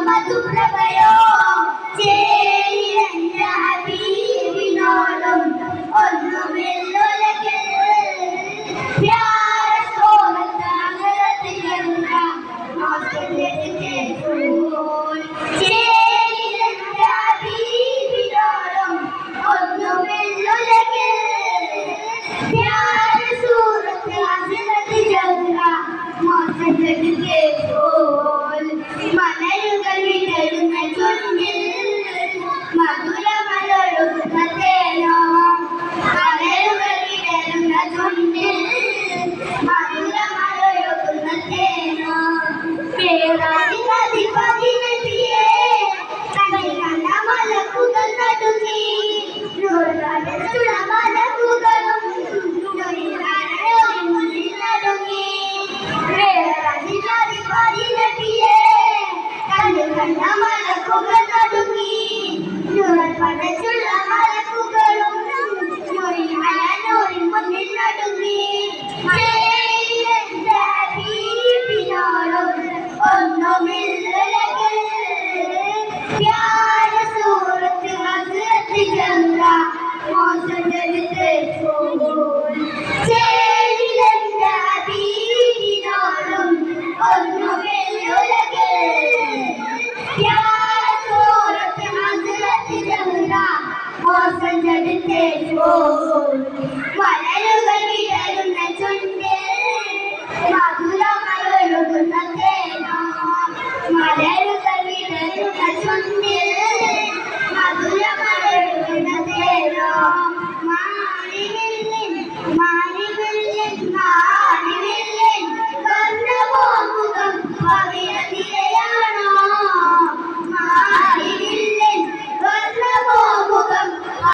മധുപ്രഭയോ ചേരിരഞ്ജ ഹബീബിനോടും ഒന്നുമില്ലുലകിൽ പ്യാര സോഹത്താകരത്തിലുള്ള മോസത്തിന്റെ ഫൂൽ ചേരിരഞ്ജ ഹബീബിനോടും ഒന്നുമില്ലുലകിൽ പ്യാര സൂറത്ത് ഹസരത്ത് ജൗഹ മോസത്തിന്റെ ഫൂൽ മലരുകൾ വിടരുന്ന ചുണ്ടിൽ മധുരമലൊഴുകുന്ന തേനോ മലരുകൾ വിടരുന്ന ചുണ്ടിൽ മധുരമലൊഴുകുന്ന തേനോ പേരാതി നദി നദിയെ കണ്ണിൽ കണ്ട മലക്കുകൾ നടുങ്ങി നൂറുകാലുള്ള മലക്കുകളും മുന്നിൽ നടുങ്ങി പേരാതി നദിയെ കണ്ട മലക്കുകൾ നടുങ്ങി പടച്ചുള്ള മലക്കുകളും നൂറിൻ മുന്നിൽ നടുങ്ങി ഹബീബിനോടും ഒന്നുമില്ലുലകിൽ പ്യാര സൂറത്ത് ഹസ്രത്ത് ജംറ മോസന്റെ ഫൂൽ ചേരിലെന്റെ ഹബീബിനോടും ഒന്നുമില്ലുലകിൽ മോസന്റെ ഫൂൽ